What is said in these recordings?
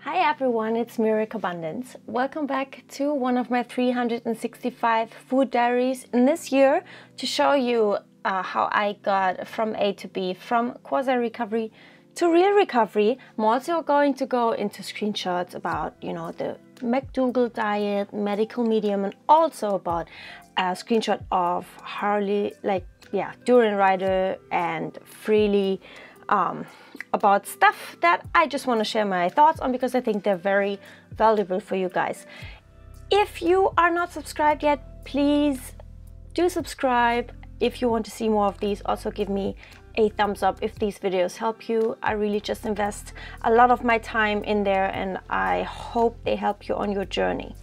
Hi everyone, it's Muric Abundance. Welcome back to one of my 365 food diaries in this year to show you how I got from A to B, from quasi-recovery to real recovery. I'm also going to go into screenshots about, the McDougall diet, medical medium, and also about a screenshot of Harley, Duran Rider and Freely, about stuff that I just want to share my thoughts on because I think they're very valuable for you guys. If you are not subscribed yet, please do subscribe. If you want to see more of these, also give me a thumbs up if these videos help you. I really just invest a lot of my time in there and I hope they help you on your journey.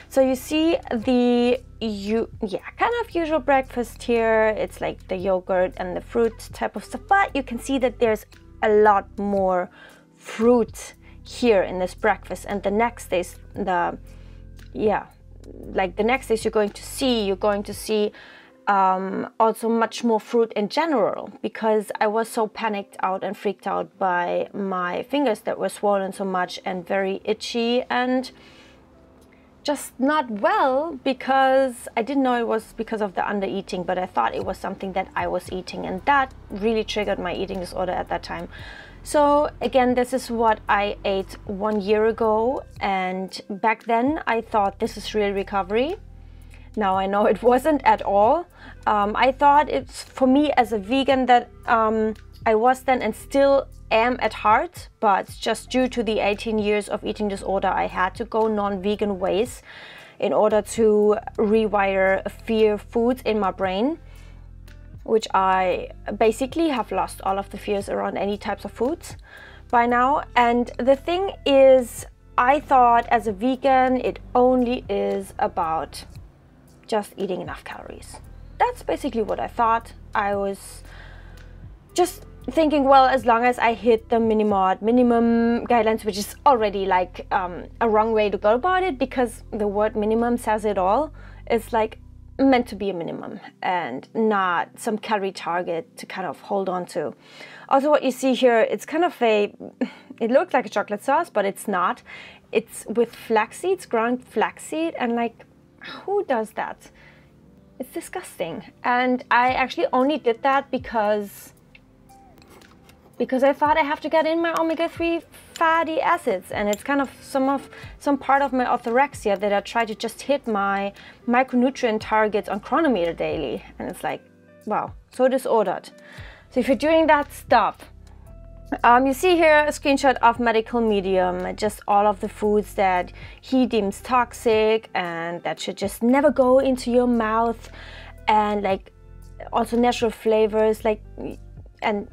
So you see the kind of usual breakfast here. It's like the yogurt and the fruit type of stuff, but you can see that there's a lot more fruit here in this breakfast. And the next days, the next days you're going to see also much more fruit in general, because I was so panicked out and freaked out by my fingers that were swollen so much and very itchy and just not well, because I didn't know it was because of the under eating, but I thought it was something that I was eating, and that really triggered my eating disorder at that time. So again, this is what I ate 1 year ago, and back then I thought this is real recovery. Now I know it wasn't at all. I thought it's, for me as a vegan, that I was then and still am at heart, but just due to the 18 years of eating disorder, I had to go non-vegan ways in order to rewire fear foods in my brain, which I basically have lost all of the fears around any types of foods by now. And the thing is, I thought as a vegan, it only is about just eating enough calories. That's basically what I thought. I was just thinking, well, as long as I hit the minimum guidelines, which is already like a wrong way to go about it, because the word minimum says it all. It's like meant to be a minimum and not some calorie target to kind of hold on to. Also, what you see here, it's kind of it looks like a chocolate sauce, but it's not. It's with flax seeds, ground flaxseed, and like, who does that? It's disgusting. And I actually only did that because I thought I have to get in my omega-3 fatty acids, and it's kind of some part of my orthorexia that I try to just hit my micronutrient targets on Chronometer daily, and it's like, wow, so disordered. So if you're doing that, stop. You see here a screenshot of medical medium, just all of the foods that he deems toxic and that should just never go into your mouth, and like also natural flavors, like, and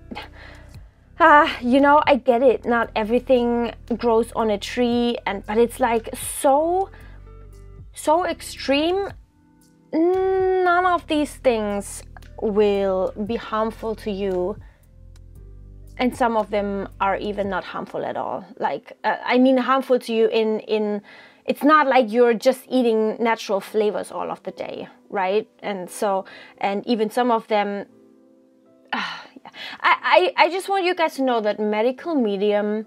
I get it, not everything grows on a tree, but it's like so extreme. None of these things will be harmful to you, and some of them are even not harmful at all. Like, I mean harmful to you in it's not like you're just eating natural flavors all of the day, right? And so, and even some of them, I just want you guys to know that medical medium,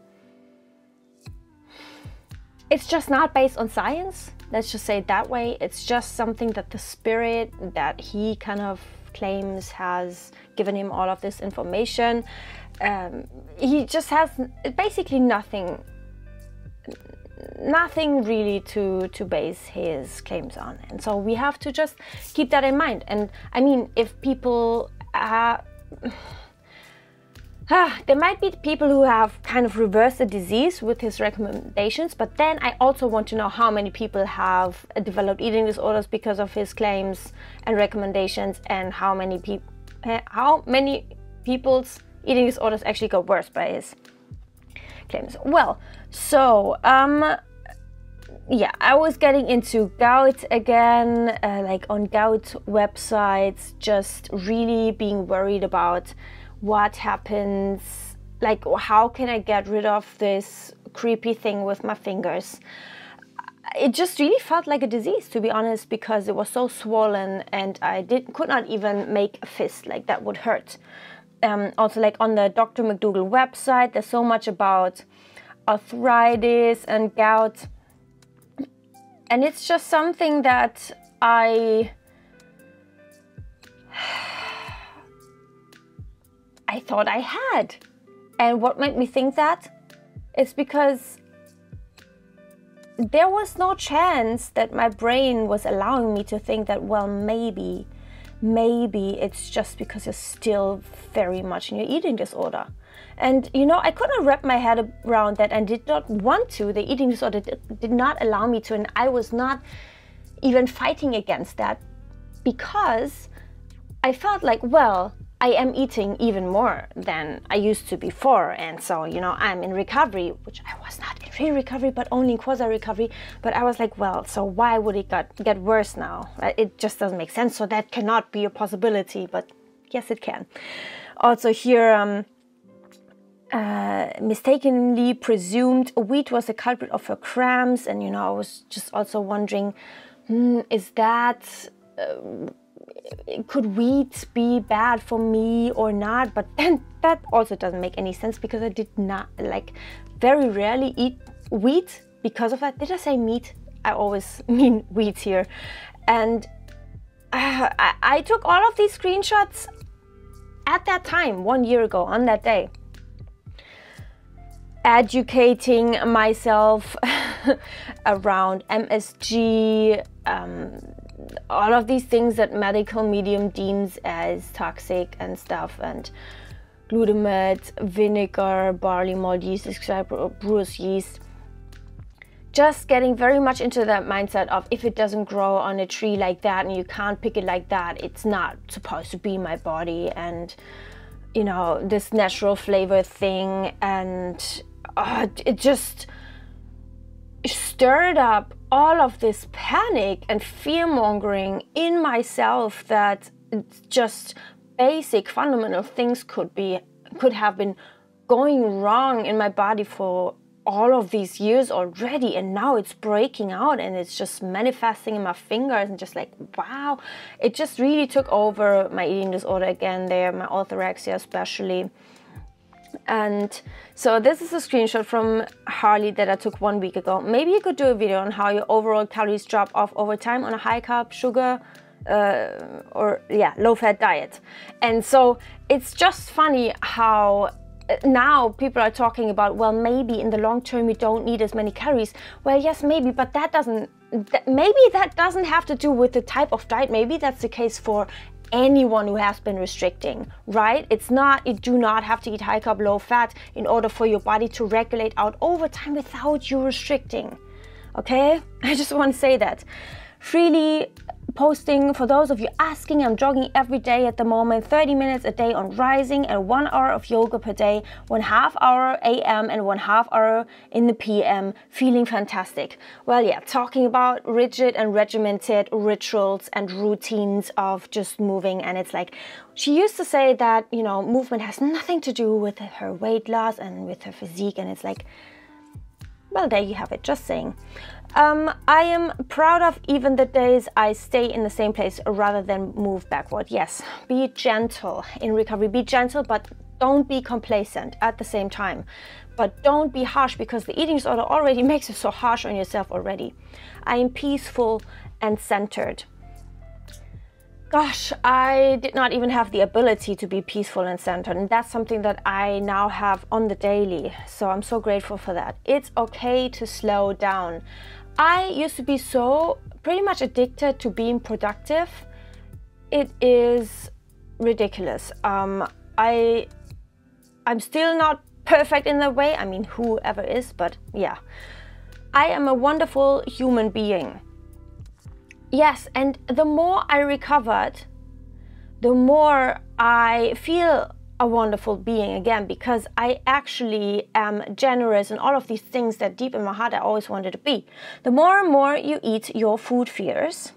it's just not based on science. Let's just say it that way. It's just something that the spirit that he kind of claims has given him all of this information. He just has basically nothing really to base his claims on. And so we have to just keep that in mind. And I mean, if people there might be people who have kind of reversed the disease with his recommendations, but then I also want to know how many people have developed eating disorders because of his claims and recommendations, and how many people's eating disorders actually got worse by his claims. Well, so yeah, I was getting into gout again, like on gout websites, just really being worried about what happens, like how can I get rid of this creepy thing with my fingers. It just really felt like a disease, to be honest, because it was so swollen and I could not even make a fist, like that would hurt. Also, like on the Dr. McDougall website, there's so much about arthritis and gout. And it's just something that I thought I had. And what made me think that? It's because there was no chance that my brain was allowing me to think that, well, maybe it's just because you're still very much in your eating disorder. And, you know, I couldn't wrap my head around that and did not want to. The eating disorder did not allow me to, and I was not even fighting against that because I felt like, well, I am eating even more than I used to before. And so, you know, I'm in recovery, which I was not in real recovery, but only in quasi-recovery. But I was like, well, so why would it get worse now? It just doesn't make sense. So that cannot be a possibility, but yes, it can. Also here, mistakenly presumed wheat was the culprit of her cramps. And, you know, I was just also wondering, is that... could wheat be bad for me or not? But then that also doesn't make any sense because I did not, like, very rarely eat wheat because of that. Did I say meat? I always mean wheat here. And I took all of these screenshots at that time, 1 year ago, on that day, educating myself around MSG, all of these things that medical medium deems as toxic and stuff, and glutamate, vinegar, barley malt yeast, brewer's yeast. Just getting very much into that mindset of, if it doesn't grow on a tree like that and you can't pick it like that, it's not supposed to be in my body. And, you know, this natural flavor thing, and it just stirred up all of this panic and fear-mongering in myself that just basic fundamental things could have been going wrong in my body for all of these years already, and now it's breaking out and it's just manifesting in my fingers, and just like, wow, it just really took over my eating disorder again there, my orthorexia especially. And so this is a screenshot from Harley that I took 1 week ago. Maybe you could do a video on how your overall calories drop off over time on a high carb, sugar, low fat diet. And so it's just funny how now people are talking about, well, maybe in the long term you don't need as many calories. Well, yes, maybe, but maybe that doesn't have to do with the type of diet. Maybe that's the case for anyone who has been restricting, right? It's not, you do not have to eat high carb, low fat in order for your body to regulate out over time without you restricting. Okay, I just want to say that. Freely posting, for those of you asking, I'm jogging every day at the moment, 30 minutes a day on Rising, and 1 hour of yoga per day, 1/2 hour AM and 1/2 hour in the PM, feeling fantastic. Well, yeah, talking about rigid and regimented rituals and routines of just moving. And it's like, she used to say that, you know, movement has nothing to do with her weight loss and with her physique. And it's like, well, there you have it, just saying. I am proud of even the days I stay in the same place rather than move backward. Yes, be gentle in recovery. Be gentle, but don't be complacent at the same time. But don't be harsh, because the eating disorder already makes you so harsh on yourself already. I am peaceful and centered. Gosh, I did not even have the ability to be peaceful and centered, and that's something that I now have on the daily. So I'm so grateful for that. It's okay to slow down. I used to be so pretty much addicted to being productive. It is ridiculous. I'm still not perfect in that way. I mean, whoever is, but yeah. I am a wonderful human being. Yes, and the more I recovered, the more I feel a wonderful being again, because I actually am generous and all of these things that deep in my heart I always wanted to be. The more and more you eat your food fears.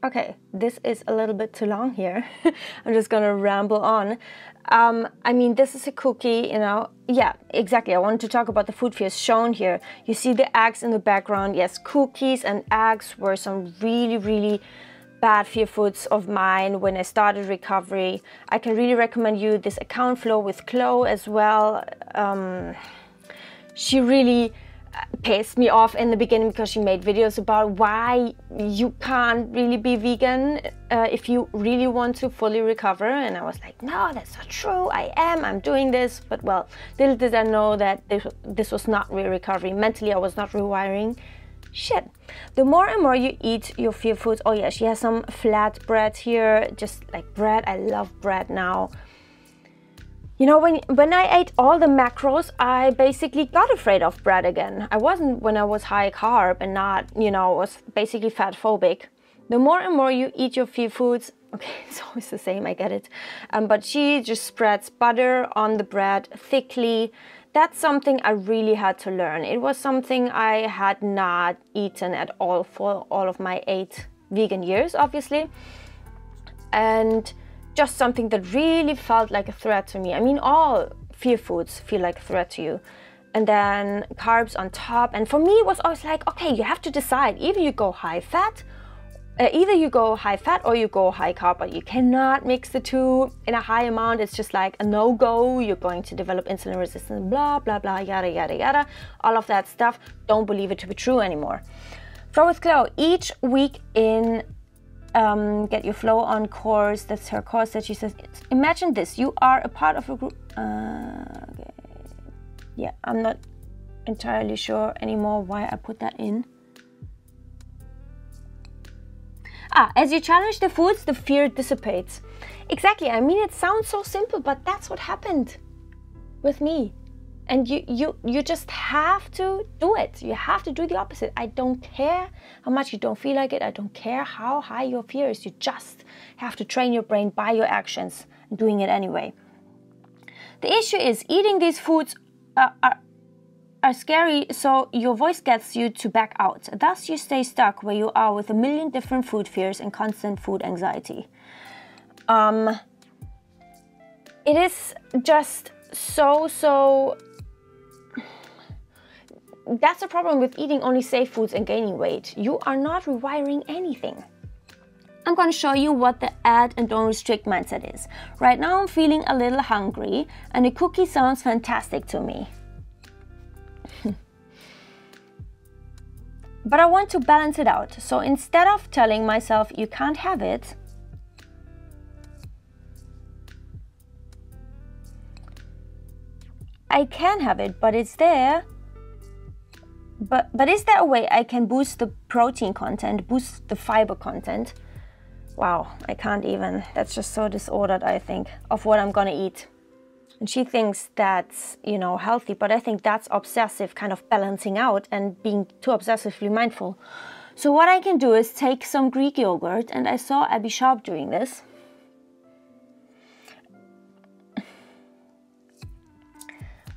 Okay, this is a little bit too long here. I'm just gonna ramble on. I mean, this is a cookie, you know. Yeah, exactly. I wanted to talk about the food fears shown here. You see the eggs in the background. Yes, cookies and eggs were some really, really bad fear foods of mine when I started recovery. I can really recommend you this account Flow with Chloe as well. She really pissed me off in the beginning because she made videos about why you can't really be vegan if you really want to fully recover, and I was like, no, that's not true. I'm doing this. But well, little did I know that this was not real recovery. Mentally I was not rewiring shit. The more and more you eat your fear foods, oh yeah, she has some flat bread here, just like bread. I love bread now. You know, when I ate all the macros, I basically got afraid of bread again. I wasn't when I was high carb and not, you know, was basically fat phobic. The more and more you eat your fear foods, okay, it's always the same, I get it. But she just spreads butter on the bread thickly. That's something I really had to learn. It was something I had not eaten at all for all of my 8 vegan years, obviously. And just something that really felt like a threat to me. I mean, all fear foods feel like a threat to you. And then carbs on top. And for me, it was always like, okay, you have to decide. Either you go high fat or you go high carb, but you cannot mix the two in a high amount. It's just like a no-go. You're going to develop insulin resistance, blah, blah, blah, yada, yada, yada. All of that stuff. Don't believe it to be true anymore. Flow with Chloe, each week in Get Your Flow On course, that's her course that she says, imagine this, you are a part of a group. Okay. Yeah, I'm not entirely sure anymore why I put that in. As you challenge the foods, the fear dissipates. Exactly, I mean, it sounds so simple, but that's what happened with me. And you just have to do it. You have to do the opposite. I don't care how much you don't feel like it. I don't care how high your fear is. You just have to train your brain by your actions and doing it anyway. The issue is eating these foods are scary, so your voice gets you to back out. Thus, you stay stuck where you are with a million different food fears and constant food anxiety. It is just so that's the problem with eating only safe foods and gaining weight. You are not rewiring anything. I'm going to show you what the add and don't restrict mindset is. Right now I'm feeling a little hungry and a cookie sounds fantastic to me. But I want to balance it out. So instead of telling myself you can't have it, I can have it, but it's there. But is there a way I can boost the protein content, boost the fiber content? Wow, I can't even. That's just so disordered, I think, of what I'm gonna eat. And she thinks that's, you know, healthy, but I think that's obsessive, kind of balancing out and being too obsessively mindful. So what I can do is take some Greek yogurt, and I saw Abby Sharp doing this.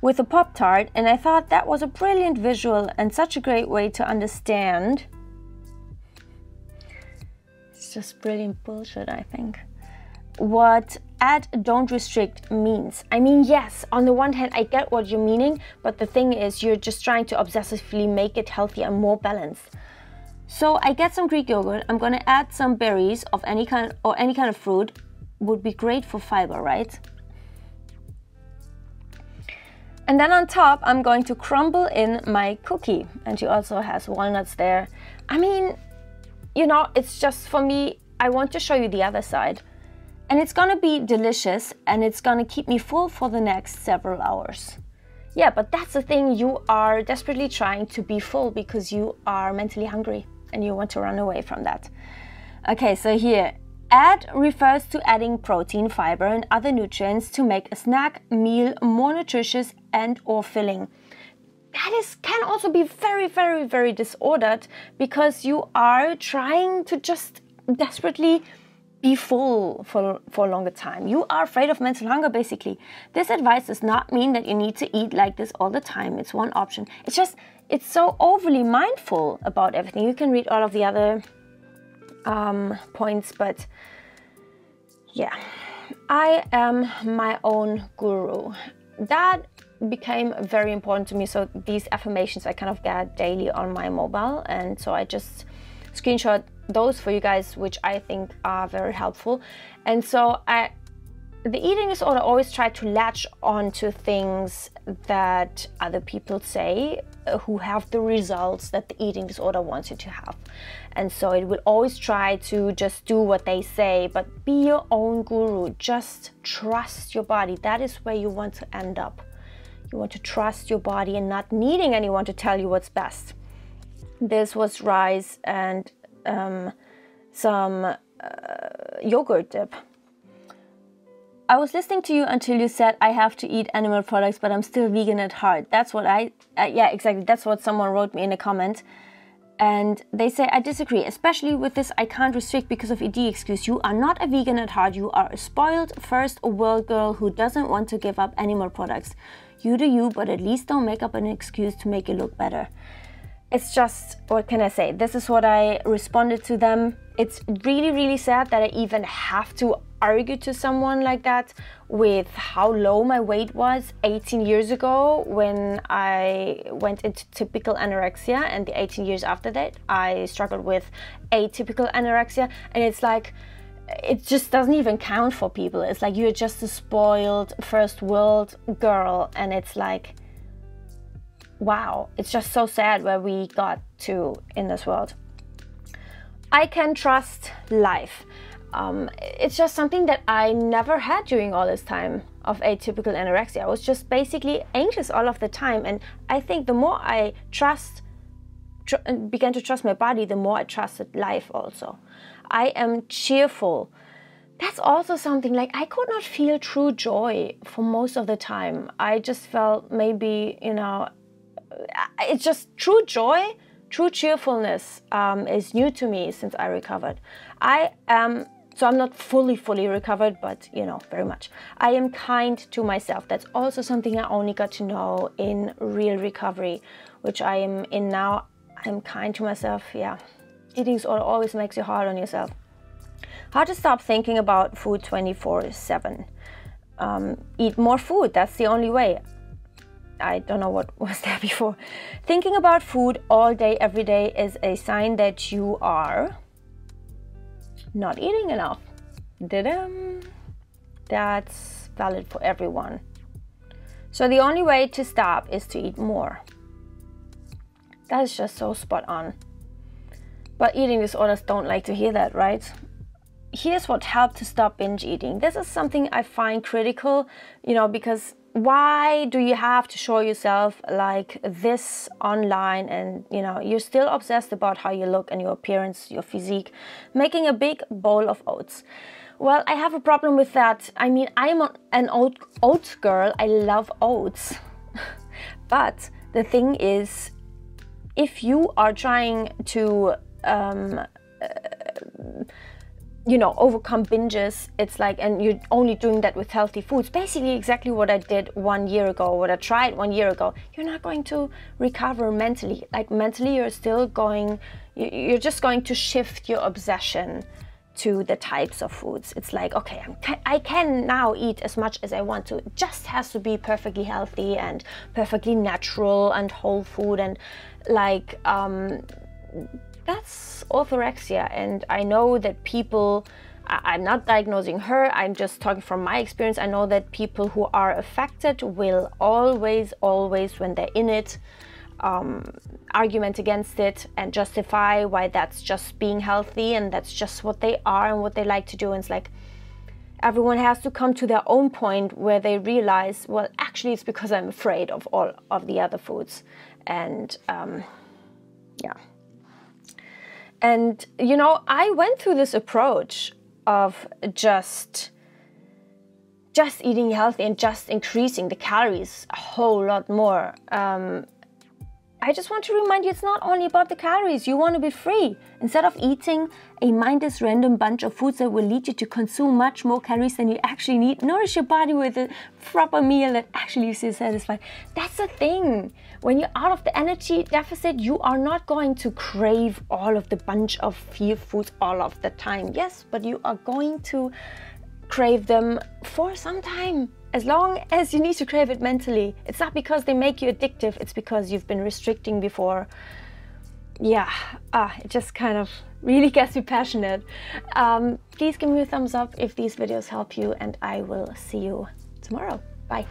With a Pop-Tart, and I thought that was a brilliant visual and such a great way to understand. It's just brilliant bullshit, I think. What add, don't restrict means. I mean, yes, on the one hand, I get what you're meaning, but the thing is, you're just trying to obsessively make it healthier and more balanced. So I get some Greek yogurt. I'm gonna add some berries of any kind or any kind of fruit. Would be great for fiber, right? And then on top, I'm going to crumble in my cookie. And she also has walnuts there. I mean, you know, it's just for me, I want to show you the other side. And it's gonna be delicious and it's gonna keep me full for the next several hours. Yeah, but that's the thing, you are desperately trying to be full because you are mentally hungry and you want to run away from that. Okay, so here, add refers to adding protein, fiber and other nutrients to make a snack meal more nutritious and or filling. That can also be very, very, very disordered because you are trying to just desperately be full for a longer time. You are afraid of mental hunger, basically. This advice does not mean that you need to eat like this all the time. It's one option. It's just, it's so overly mindful about everything. You can read all of the other points, but yeah, I am my own guru. That became very important to me. So these affirmations I kind of get daily on my mobile, and so I just screenshot those for you guys, which I think are very helpful. And so the eating disorder always try to latch onto things that other people say who have the results that the eating disorder wants you to have. And so it will always try to just do what they say, but be your own guru. Just trust your body. That is where you want to end up. You want to trust your body and not needing anyone to tell you what's best. This was rice and some yogurt dip. I was listening to you until you said I have to eat animal products, but I'm still vegan at heart. That's what yeah, exactly. That's what someone wrote me in a comment. And they say, I disagree, especially with this I can't restrict because of ED excuse. You are not a vegan at heart. You are a spoiled first world girl who doesn't want to give up animal products. You do you, but at least don't make up an excuse to make you look better. It's just, what can I say? This is what I responded to them. It's really, really sad that I even have to argue to someone like that with how low my weight was 18 years ago when I went into typical anorexia, and the 18 years after that I struggled with atypical anorexia. And it's like, it just doesn't even count for people. It's like you're just a spoiled first world girl, and it's like, wow, it's just so sad where we got to in this world. I can trust life. It's just something that I never had during all this time of atypical anorexia. I was just basically anxious all of the time. And I think the more I began to trust my body, the more I trusted life also. I am cheerful. That's also something, like, I could not feel true joy for most of the time. I just felt maybe, you know, it's just true joy, true cheerfulness is new to me since I recovered. So I'm not fully recovered, but, you know, very much. I am kind to myself. That's also something I only got to know in real recovery, which I am in now. I'm kind to myself, yeah. Eating disorder always makes you hard on yourself. How to stop thinking about food 24/7. Eat more food, that's the only way. I don't know what was there before. Thinking about food all day, every day is a sign that you are not eating enough. That's valid for everyone. So the only way to stop is to eat more. That is just so spot on. But eating disorders don't like to hear that, right? Here's what helped to stop binge eating. This is something I find critical, you know, because why do you have to show yourself like this online, and, you know, you're still obsessed about how you look and your appearance, your physique, making a big bowl of oats? Well, I have a problem with that. I mean, I'm an oats girl. I love oats. But the thing is, if you are trying to you know, overcome binges, it's like, and you're only doing that with healthy foods, basically exactly what I did 1 year ago, what I tried 1 year ago, you're not going to recover mentally. Like, mentally, you're still going, you're just going to shift your obsession to the types of foods. It's like, okay, I can now eat as much as I want to. It just has to be perfectly healthy and perfectly natural and whole food, and like, that's orthorexia. And I know that people, I'm not diagnosing her, I'm just talking from my experience. I know that people who are affected will always, when they're in it, argument against it and justify why that's just being healthy and that's just what they are and what they like to do. And it's like, everyone has to come to their own point where they realize, well, actually it's because I'm afraid of all of the other foods. And yeah. And, you know, I went through this approach of just eating healthy and just increasing the calories a whole lot more. I just want to remind you, it's not only about the calories. You want to be free. Instead of eating a mindless random bunch of foods that will lead you to consume much more calories than you actually need, nourish your body with a proper meal that actually leaves you satisfied. That's the thing. When you're out of the energy deficit, you are not going to crave all of the bunch of fear foods all of the time. Yes, but you are going to crave them for some time. As long as you need to crave it mentally. It's not because they make you addictive, it's because you've been restricting before. yeah, it just kind of really gets me passionate. Please give me a thumbs up if these videos help you, and I will see you tomorrow. Bye.